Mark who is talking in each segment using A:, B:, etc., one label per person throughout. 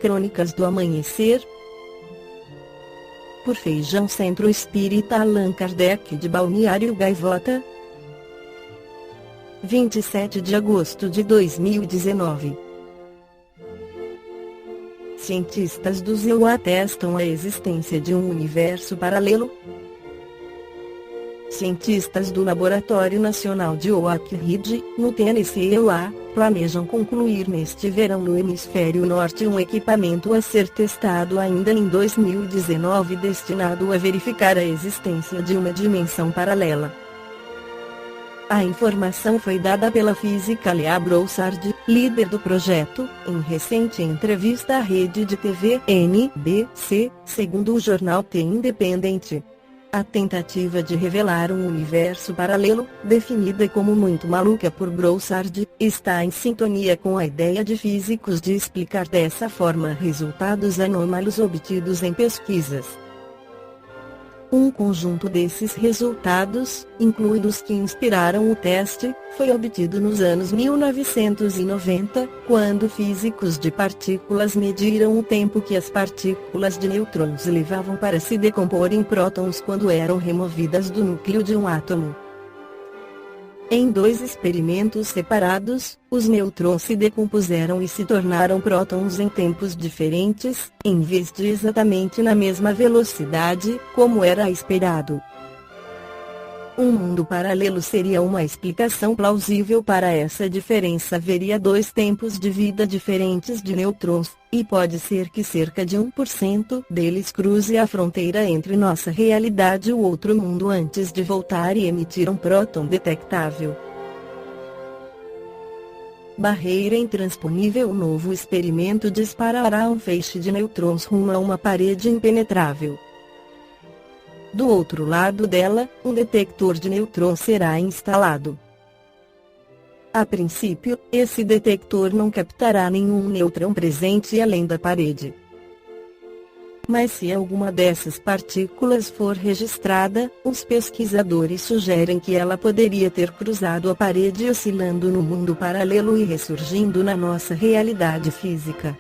A: Crônicas do Amanhecer. Por Feijão Centro Espírita Allan Kardec de Balneário Gaivota. 27 de agosto de 2019. Cientistas do ZEU atestam a existência de um universo paralelo. Cientistas do Laboratório Nacional de Oak Ridge, no Tennessee, USA, planejam concluir neste verão no hemisfério norte um equipamento a ser testado ainda em 2019 destinado a verificar a existência de uma dimensão paralela. A informação foi dada pela física Lea Broussard, líder do projeto, em recente entrevista à rede de TV NBC, segundo o jornal The Independent. A tentativa de revelar um universo paralelo, definida como muito maluca por Broussard, está em sintonia com a ideia de físicos de explicar dessa forma resultados anômalos obtidos em pesquisas. Um conjunto desses resultados, incluindo os que inspiraram o teste, foi obtido nos anos 1990, quando físicos de partículas mediram o tempo que as partículas de nêutrons levavam para se decompor em prótons quando eram removidas do núcleo de um átomo. Em dois experimentos separados, os nêutrons se decompuseram e se tornaram prótons em tempos diferentes, em vez de exatamente na mesma velocidade, como era esperado. Um mundo paralelo seria uma explicação plausível para essa diferença. Haveria dois tempos de vida diferentes de nêutrons, e pode ser que cerca de 1% deles cruze a fronteira entre nossa realidade e o outro mundo antes de voltar e emitir um próton detectável. Barreira intransponível. O novo experimento disparará um feixe de nêutrons rumo a uma parede impenetrável. Do outro lado dela, um detector de nêutrons será instalado. A princípio, esse detector não captará nenhum nêutron presente além da parede. Mas se alguma dessas partículas for registrada, os pesquisadores sugerem que ela poderia ter cruzado a parede oscilando no mundo paralelo e ressurgindo na nossa realidade física.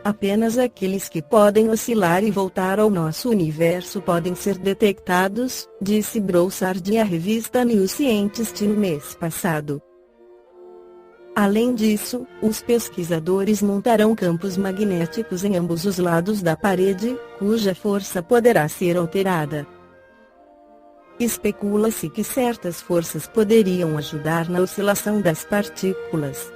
A: Apenas aqueles que podem oscilar e voltar ao nosso universo podem ser detectados, disse Broussard à revista New Scientist no mês passado. Além disso, os pesquisadores montarão campos magnéticos em ambos os lados da parede, cuja força poderá ser alterada. Especula-se que certas forças poderiam ajudar na oscilação das partículas.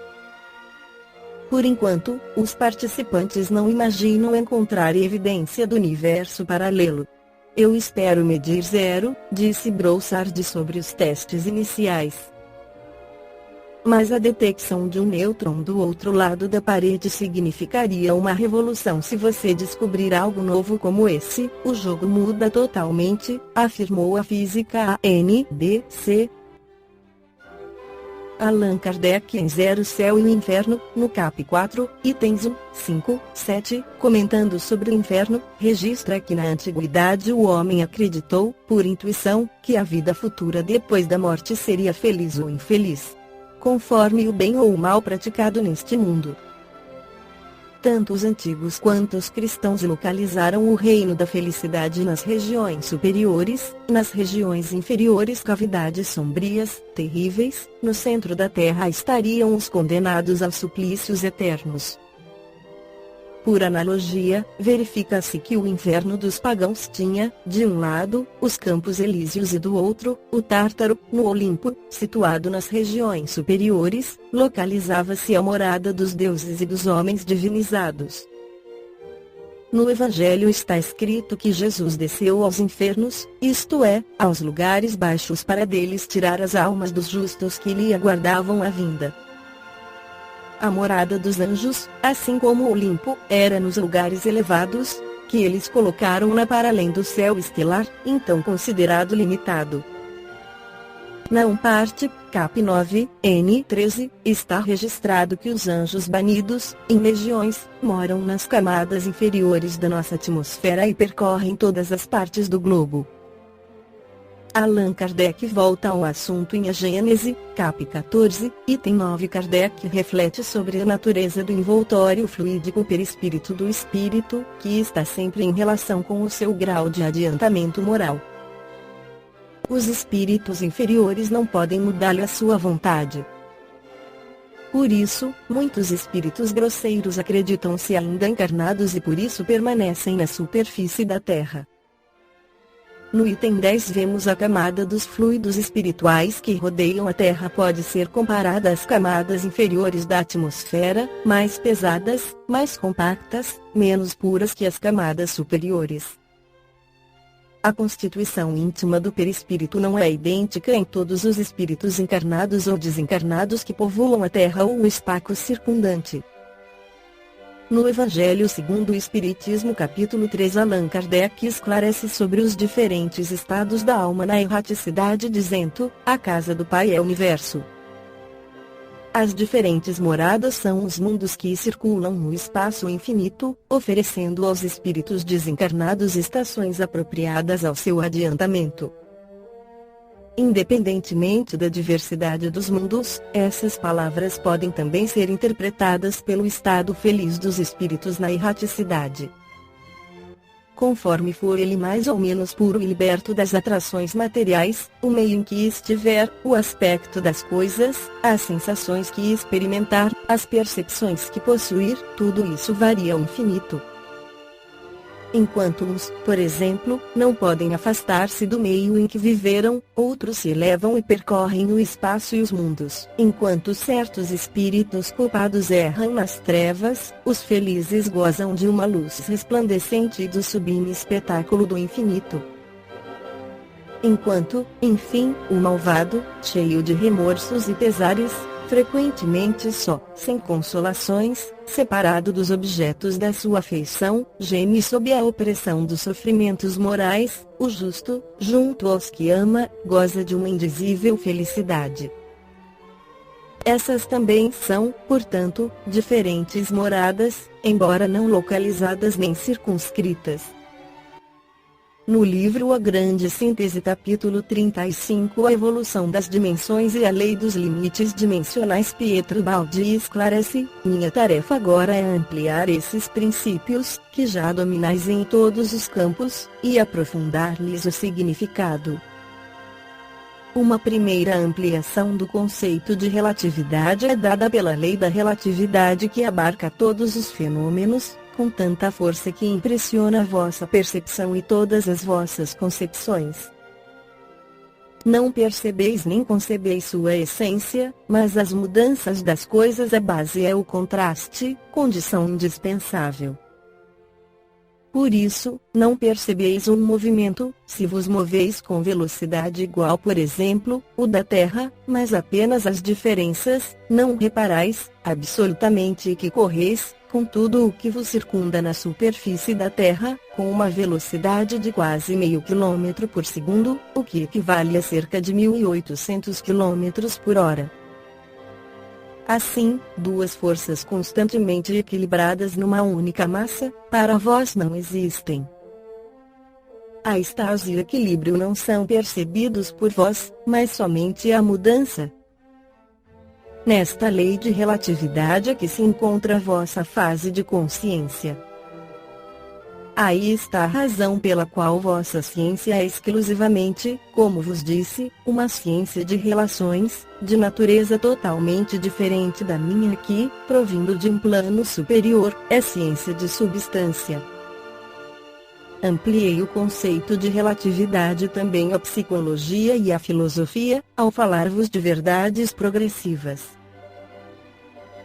A: Por enquanto, os participantes não imaginam encontrar evidência do universo paralelo. Eu espero medir zero, disse Broussard sobre os testes iniciais. Mas a detecção de um nêutron do outro lado da parede significaria uma revolução. Se você descobrir algo novo como esse, o jogo muda totalmente, afirmou a física NBC. Allan Kardec em Zero Céu e o Inferno, no cap 4, itens 1, 5, 7, comentando sobre o inferno, registra que na antiguidade o homem acreditou, por intuição, que a vida futura depois da morte seria feliz ou infeliz, conforme o bem ou o mal praticado neste mundo. Tanto os antigos quanto os cristãos localizaram o reino da felicidade nas regiões superiores, nas regiões inferiores cavidades sombrias, terríveis, no centro da terra estariam os condenados aos suplícios eternos. Por analogia, verifica-se que o inferno dos pagãos tinha, de um lado, os Campos Elíseos e do outro, o Tártaro. No Olimpo, situado nas regiões superiores, localizava-se a morada dos deuses e dos homens divinizados. No Evangelho está escrito que Jesus desceu aos infernos, isto é, aos lugares baixos para deles tirar as almas dos justos que lhe aguardavam a vinda. A morada dos anjos, assim como o Olimpo, era nos lugares elevados, que eles colocaram na para além do céu estelar, então considerado limitado. Na parte, cap 9, n 13, está registrado que os anjos banidos, em legiões, moram nas camadas inferiores da nossa atmosfera e percorrem todas as partes do globo. Allan Kardec volta ao assunto em A Gênese, cap. 14, item 9. Kardec reflete sobre a natureza do envoltório fluídico perispírito do espírito, que está sempre em relação com o seu grau de adiantamento moral. Os espíritos inferiores não podem mudar-lhe a sua vontade. Por isso, muitos espíritos grosseiros acreditam-se ainda encarnados e por isso permanecem na superfície da Terra. No item 10 vemos a camada dos fluidos espirituais que rodeiam a Terra pode ser comparada às camadas inferiores da atmosfera, mais pesadas, mais compactas, menos puras que as camadas superiores. A constituição íntima do perispírito não é idêntica em todos os espíritos encarnados ou desencarnados que povoam a Terra ou o espaço circundante. No Evangelho segundo o Espiritismo capítulo 3, Allan Kardec esclarece sobre os diferentes estados da alma na erraticidade dizendo: a casa do Pai é o universo. As diferentes moradas são os mundos que circulam no espaço infinito, oferecendo aos espíritos desencarnados estações apropriadas ao seu adiantamento. Independentemente da diversidade dos mundos, essas palavras podem também ser interpretadas pelo estado feliz dos espíritos na erraticidade. Conforme for ele mais ou menos puro e liberto das atrações materiais, o meio em que estiver, o aspecto das coisas, as sensações que experimentar, as percepções que possuir, tudo isso varia ao infinito. Enquanto uns, por exemplo, não podem afastar-se do meio em que viveram, outros se elevam e percorrem o espaço e os mundos. Enquanto certos espíritos culpados erram nas trevas, os felizes gozam de uma luz resplandecente e do sublime espetáculo do infinito. Enquanto, enfim, o malvado, cheio de remorsos e pesares, frequentemente só, sem consolações, separado dos objetos da sua afeição, geme sob a opressão dos sofrimentos morais, o justo, junto aos que ama, goza de uma indizível felicidade. Essas também são, portanto, diferentes moradas, embora não localizadas nem circunscritas. No livro A Grande Síntese capítulo 35 A Evolução das Dimensões e a Lei dos Limites Dimensionais Pietro Baldi esclarece: minha tarefa agora é ampliar esses princípios, que já dominais em todos os campos, e aprofundar-lhes o significado. Uma primeira ampliação do conceito de relatividade é dada pela lei da relatividade que abarca todos os fenômenos, com tanta força que impressiona a vossa percepção e todas as vossas concepções. Não percebeis nem concebeis sua essência, mas as mudanças das coisas a base é o contraste, condição indispensável. Por isso, não percebeis um movimento, se vos moveis com velocidade igual, por exemplo, o da Terra, mas apenas as diferenças, não reparais, absolutamente, que correis, com tudo o que vos circunda na superfície da Terra, com uma velocidade de quase meio quilômetro por segundo, o que equivale a cerca de 1.800 km por hora. Assim, duas forças constantemente equilibradas numa única massa, para vós não existem. A estase e o equilíbrio não são percebidos por vós, mas somente a mudança. Nesta lei de relatividade é que se encontra a vossa fase de consciência. Aí está a razão pela qual vossa ciência é exclusivamente, como vos disse, uma ciência de relações, de natureza totalmente diferente da minha que, provindo de um plano superior, é ciência de substância. Ampliei o conceito de relatividade também à psicologia e à filosofia, ao falar-vos de verdades progressivas.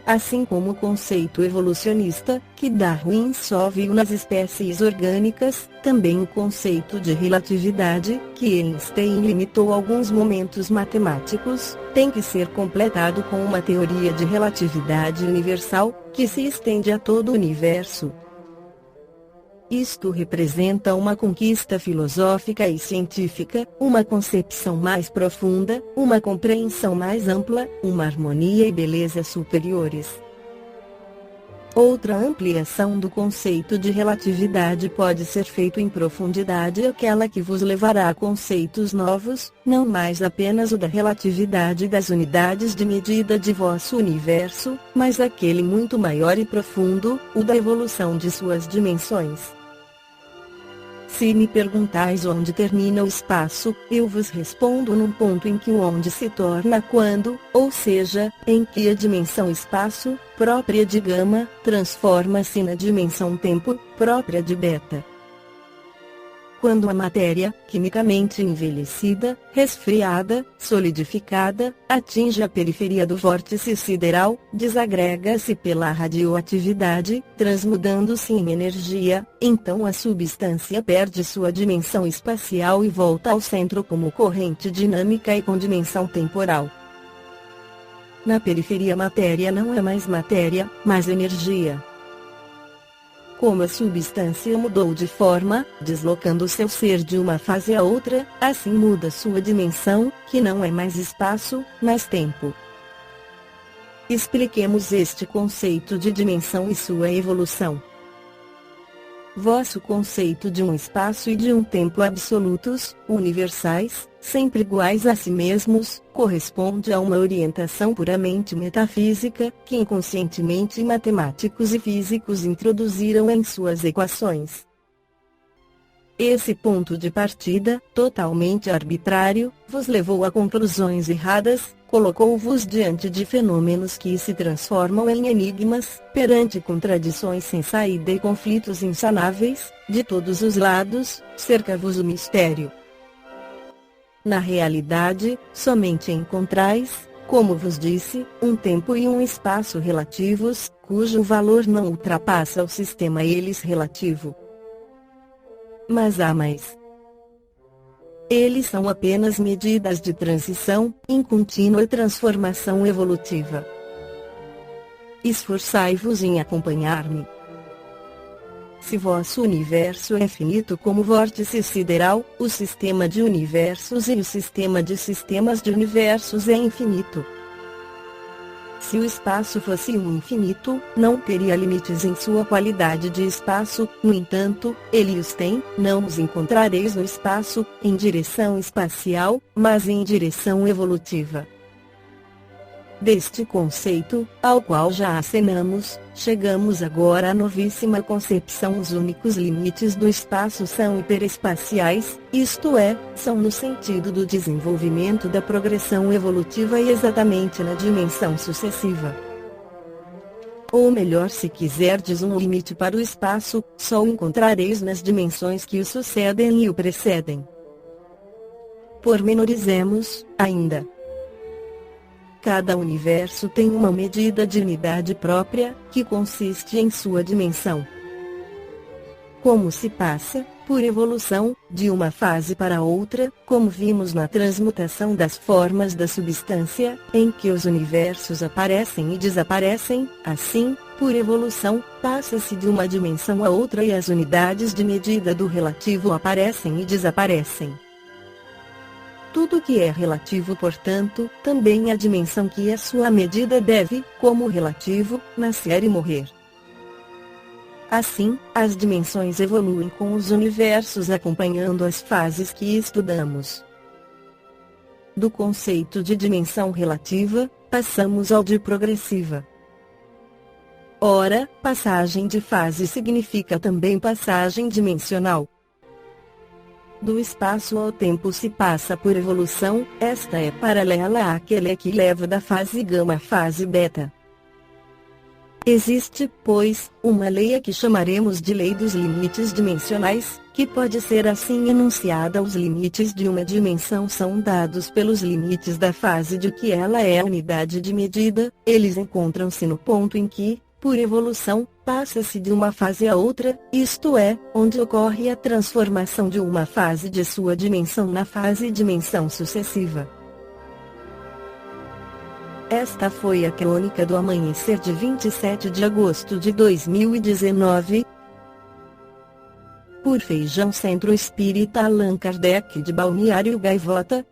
A: Assim como o conceito evolucionista, que Darwin só viu nas espécies orgânicas, também o conceito de relatividade, que Einstein limitou a alguns momentos matemáticos, tem que ser completado com uma teoria de relatividade universal, que se estende a todo o universo. Isto representa uma conquista filosófica e científica, uma concepção mais profunda, uma compreensão mais ampla, uma harmonia e beleza superiores. Outra ampliação do conceito de relatividade pode ser feita em profundidade, aquela que vos levará a conceitos novos, não mais apenas o da relatividade das unidades de medida de vosso universo, mas aquele muito maior e profundo, o da evolução de suas dimensões. Se me perguntais onde termina o espaço, eu vos respondo num ponto em que o onde se torna quando, ou seja, em que a dimensão espaço, própria de gama, transforma-se na dimensão tempo, própria de beta. Quando a matéria, quimicamente envelhecida, resfriada, solidificada, atinge a periferia do vórtice sideral, desagrega-se pela radioatividade, transmudando-se em energia, então a substância perde sua dimensão espacial e volta ao centro como corrente dinâmica e com dimensão temporal. Na periferia a matéria não é mais matéria, mas energia. Como a substância mudou de forma, deslocando seu ser de uma fase a outra, assim muda sua dimensão, que não é mais espaço, mas tempo. Expliquemos este conceito de dimensão e sua evolução. Vosso conceito de um espaço e de um tempo absolutos, universais, sempre iguais a si mesmos, corresponde a uma orientação puramente metafísica, que inconscientemente matemáticos e físicos introduziram em suas equações. Esse ponto de partida, totalmente arbitrário, vos levou a conclusões erradas, colocou-vos diante de fenômenos que se transformam em enigmas, perante contradições sem saída e conflitos insanáveis, de todos os lados, cerca-vos o mistério. Na realidade, somente encontrais, como vos disse, um tempo e um espaço relativos, cujo valor não ultrapassa o sistema eles relativo. Mas há mais. Eles são apenas medidas de transição, em contínua transformação evolutiva. Esforçai-vos em acompanhar-me. Se vosso universo é finito como vórtice sideral, o sistema de universos e o sistema de sistemas de universos é infinito. Se o espaço fosse um infinito, não teria limites em sua qualidade de espaço, no entanto, ele os tem, não os encontrareis no espaço, em direção espacial, mas em direção evolutiva. Deste conceito, ao qual já acenamos, chegamos agora à novíssima concepção. Os únicos limites do espaço são hiperespaciais, isto é, são no sentido do desenvolvimento da progressão evolutiva e exatamente na dimensão sucessiva. Ou melhor, se quiserdes um limite para o espaço, só o encontrareis nas dimensões que o sucedem e o precedem. Pormenorizemos, ainda. Cada universo tem uma medida de unidade própria, que consiste em sua dimensão. Como se passa, por evolução, de uma fase para outra, como vimos na transmutação das formas da substância, em que os universos aparecem e desaparecem, assim, por evolução, passa-se de uma dimensão a outra e as unidades de medida do relativo aparecem e desaparecem. Tudo que é relativo, portanto, também a dimensão que é sua medida deve, como relativo, nascer e morrer. Assim, as dimensões evoluem com os universos acompanhando as fases que estudamos. Do conceito de dimensão relativa, passamos ao de progressiva. Ora, passagem de fase significa também passagem dimensional. Do espaço ao tempo se passa por evolução, esta é paralela àquele que leva da fase gama à fase beta. Existe, pois, uma lei a que chamaremos de lei dos limites dimensionais, que pode ser assim enunciada: os limites de uma dimensão são dados pelos limites da fase de que ela é a unidade de medida, eles encontram-se no ponto em que, por evolução, passa-se de uma fase a outra, isto é, onde ocorre a transformação de uma fase de sua dimensão na fase e dimensão sucessiva. Esta foi a crônica do amanhecer de 27 de agosto de 2019. Por Feijão Centro Espírita Allan Kardec de Balneário Gaivota.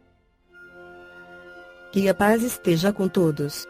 A: Que a paz esteja com todos.